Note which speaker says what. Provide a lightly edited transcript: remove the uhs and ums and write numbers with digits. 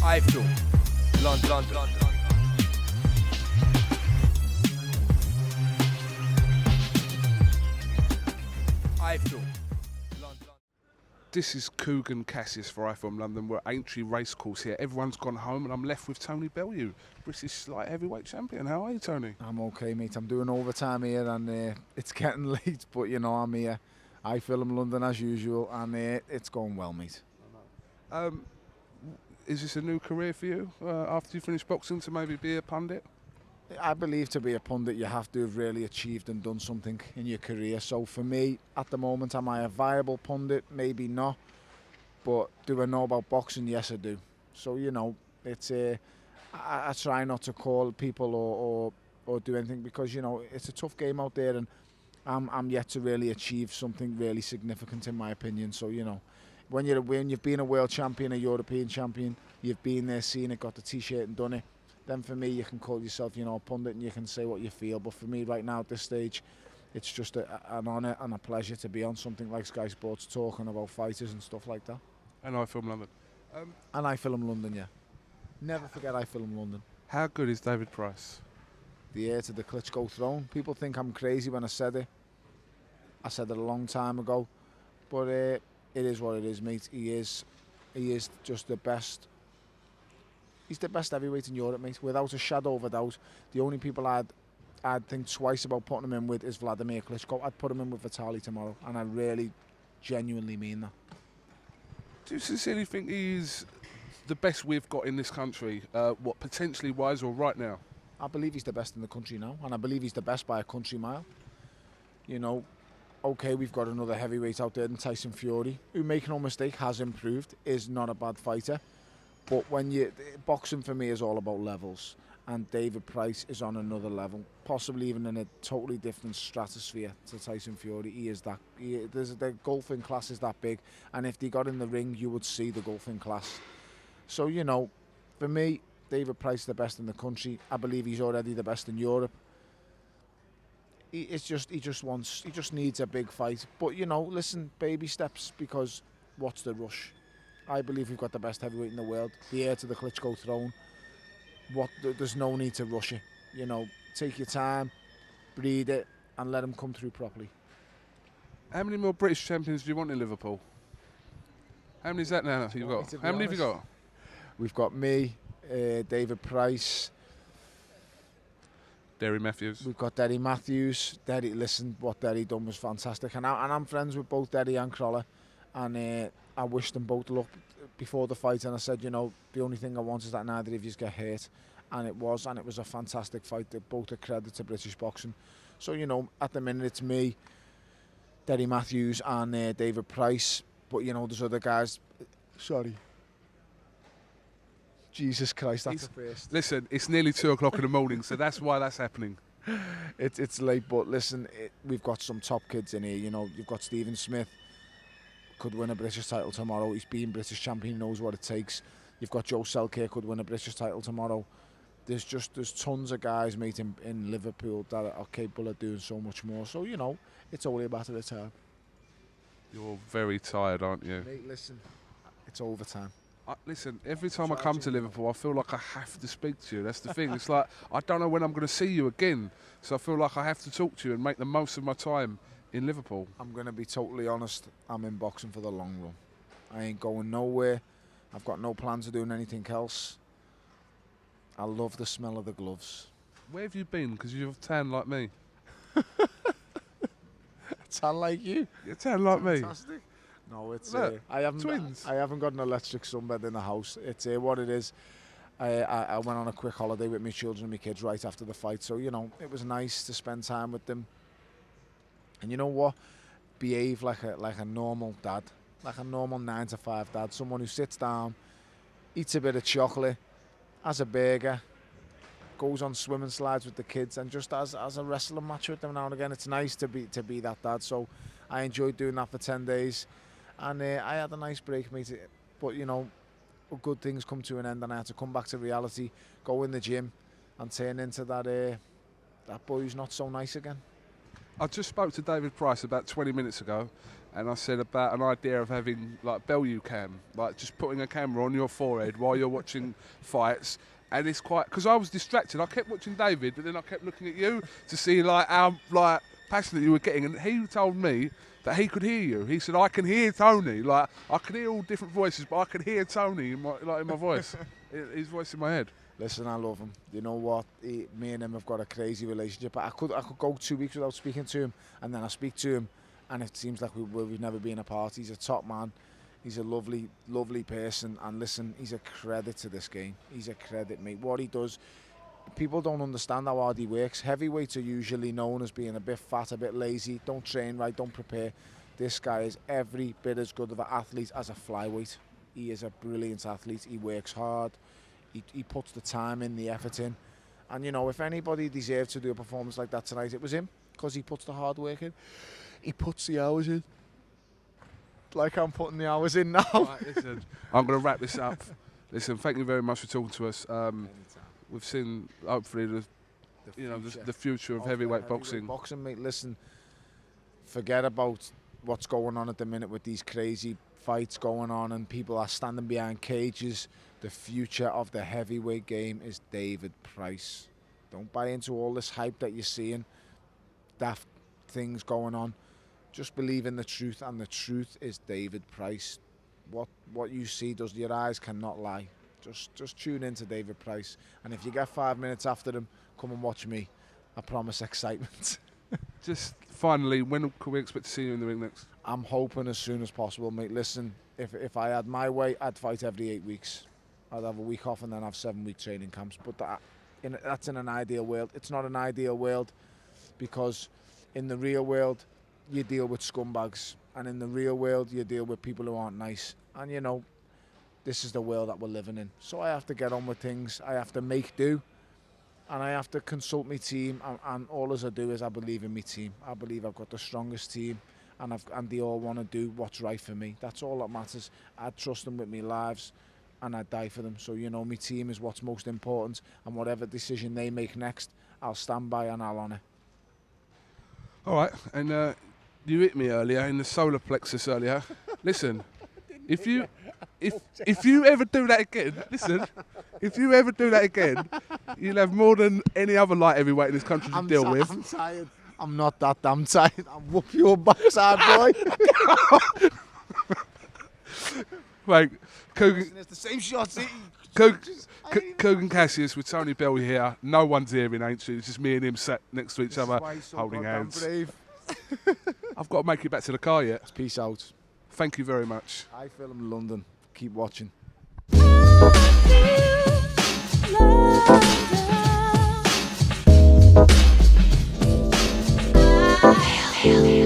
Speaker 1: iFILM, London. iFILM, London.
Speaker 2: This is Coogan Cassius for iFILM London. We're at Aintree Racecourse here. Everyone's gone home and I'm left with Tony BELLEW, British light heavyweight champion. How are you, Tony?
Speaker 3: I'm okay, mate. I'm doing overtime here and it's getting late, but you know I'm here. iFILM London as usual and it's going well, mate.
Speaker 2: Is this a new career for you after you finish boxing to maybe be a pundit?
Speaker 3: I believe to be a pundit you have to have really achieved and done something in your career. So for me, at the moment, am I a viable pundit? Maybe not. But do I know about boxing? Yes, I do. So, you know, it's I try not to call people or do anything because, you know, it's a tough game out there and I'm yet to really achieve something really significant in my opinion. So, you know, when you've been a world champion, a European champion, you've been there, seen it, got the T-shirt and done it, then for me you can call yourself, you know, a pundit and you can say what you feel. But for me right now at this stage, it's just an honour and a pleasure to be on something like Sky Sports talking about fighters and stuff like that.
Speaker 2: And iFILM London.
Speaker 3: And iFILM London, yeah. Never forget iFILM London.
Speaker 2: How good is David Price?
Speaker 3: The heir to the Klitschko throne. People think I'm crazy when I said it. I said it a long time ago, but it is what it is, mate. He is just the best. He's the best heavyweight in Europe, mate, without a shadow of a doubt. The only people I'd think twice about putting him in with is Vladimir Klitschko. I'd put him in with Vitaly tomorrow, and I really, genuinely mean that.
Speaker 2: Do you sincerely think he's the best we've got in this country, what, potentially wise or right now?
Speaker 3: I believe he's the best in the country now, and I believe he's the best by a country mile. You know, okay, we've got another heavyweight out there than Tyson Fury, who, make no mistake, has improved, is not a bad fighter. But boxing for me is all about levels, and David Price is on another level, possibly even in a totally different stratosphere to Tyson Fury. He is that. The golfing class is that big, and if they got in the ring, you would see the golfing class. So, you know, for me, David Price is the best in the country. I believe he's already the best in Europe. He just needs a big fight. But, you know, listen, baby steps, because what's the rush? I believe we've got the best heavyweight in the world, the heir to the Klitschko throne. There's no need to rush it. You know, take your time, breathe it, and let him come through properly.
Speaker 2: How many more British champions do you want in Liverpool? How many is that now you've got? How many have you got?
Speaker 3: We've got me, David Price.
Speaker 2: Derry Matthews.
Speaker 3: We've got Derry Matthews. Derry, listen, what Derry done was fantastic. And I'm friends with both Derry and Crawler. And I wished them both luck before the fight. And I said, you know, the only thing I want is that neither of you get hurt. And it was a fantastic fight. They're both a credit to British boxing. So, you know, at the minute it's me, Derry Matthews and David Price. But, you know, there's other guys. Sorry. Jesus Christ, that's the first.
Speaker 2: Listen, it's nearly 2 o'clock in the morning, so that's why that's happening.
Speaker 3: It's late, but listen, we've got some top kids in here. You know, you've got Stephen Smith, could win a British title tomorrow. He's been British champion, he knows what it takes. You've got Joe Selkirk, could win a British title tomorrow. There's tons of guys, mate, in Liverpool that are capable of doing so much more. So, you know, it's only a matter of time.
Speaker 2: You're very tired, aren't you?
Speaker 3: Mate, listen, it's overtime.
Speaker 2: Listen, every time I come to Liverpool, I feel like I have to speak to you. That's the thing. It's like, I don't know when I'm going to see you again. So I feel like I have to talk to you and make the most of my time in Liverpool.
Speaker 3: I'm going to be totally honest. I'm in boxing for the long run. I ain't going nowhere. I've got no plans of doing anything else. I love the smell of the gloves.
Speaker 2: Where have you been? Because you're tan like me.
Speaker 3: Tan like you?
Speaker 2: You're tan like me.
Speaker 3: Fantastic. No, it's
Speaker 2: Look,
Speaker 3: I haven't.
Speaker 2: twins.
Speaker 3: I haven't got an electric sunbed in the house. It's what it is. I went on a quick holiday with my children and my kids right after the fight, so you know it was nice to spend time with them. And you know what? Behave like a normal dad, like a normal 9-to-5 dad. Someone who sits down, eats a bit of chocolate, has a burger, goes on swimming slides with the kids, and just has a wrestling match with them now and again. It's nice to be that dad. So I enjoyed doing that for 10 days. And I had a nice break, mate. But, you know, good things come to an end and I had to come back to reality, go in the gym and turn into that boy who's not so nice again.
Speaker 2: I just spoke to David Price about 20 minutes ago and I said about an idea of having like BELLEW cam, like just putting a camera on your forehead while you're watching fights. And it's quite, because I was distracted. I kept watching David, but then I kept looking at you to see like how like passionate you were getting. And he told me that he could hear you. He said, "I can hear Tony. Like I can hear all different voices, but I can hear Tony in my voice, his voice in my head."
Speaker 3: Listen, I love him. You know what? Me and him have got a crazy relationship. But I could go 2 weeks without speaking to him, and then I speak to him, and it seems like we've never been apart. He's a top man. He's a lovely, lovely person. And listen, he's a credit to this game. He's a credit, mate. What he does, people don't understand how hard he works. Heavyweights are usually known as being a bit fat, a bit lazy, don't train right, don't prepare. This guy is every bit as good of an athlete as a flyweight. He is a brilliant athlete. He works hard. He puts the time in, the effort in. And, you know, if anybody deserved to do a performance like that tonight, it was him, because he puts the hard work in. He puts the hours in. Like I'm putting the hours in now.
Speaker 2: Right, listen, I'm going to wrap this up. Listen, thank you very much for talking to us. We've seen, hopefully, the future of heavyweight boxing.
Speaker 3: Boxing, mate. Listen, forget about what's going on at the minute with these crazy fights going on and people are standing behind cages. The future of the heavyweight game is David Price. Don't buy into all this hype that you're seeing, daft things going on. Just believe in the truth, and the truth is David Price. What you see, your eyes cannot lie. Just tune in to David Price, and if you get 5 minutes after him, come and watch me. I promise excitement.
Speaker 2: Just finally, when can we expect to see you in the ring next?
Speaker 3: I'm hoping as soon as possible, mate. Listen, if I had my way, I'd fight every 8 weeks. I'd have a week off and then have 7-week training camps. But that's in an ideal world. It's not an ideal world, because in the real world, you deal with scumbags, and in the real world you deal with people who aren't nice, and you know, this is the world that we're living in. So I have to get on with things, I have to make do, and I have to consult my team, and all as I do is I believe in my team. I believe I've got the strongest team, and they all want to do what's right for me. That's all that matters. I trust them with my lives, and I die for them. So you know, my team is what's most important, and whatever decision they make next, I'll stand by and I'll honour.
Speaker 2: All right, and you hit me earlier in the solar plexus earlier. Listen, if you ever do that again, if you ever do that again, you'll have more than any other light heavyweight in this country to deal with.
Speaker 3: I'm tired. I'm not that damn tired. I'll whoop your backside, boy.
Speaker 2: Right, Kogan,
Speaker 3: It's the same shots.
Speaker 2: Kogan Cassius with Tony Bell here. No one's hearing, ain't you? It's just me and him sat next to each other, holding hands.
Speaker 3: Brave.
Speaker 2: I've got to make it back to the car yet.
Speaker 3: Peace out.
Speaker 2: Thank you very much.
Speaker 3: iFILM London. Keep watching.
Speaker 4: Love.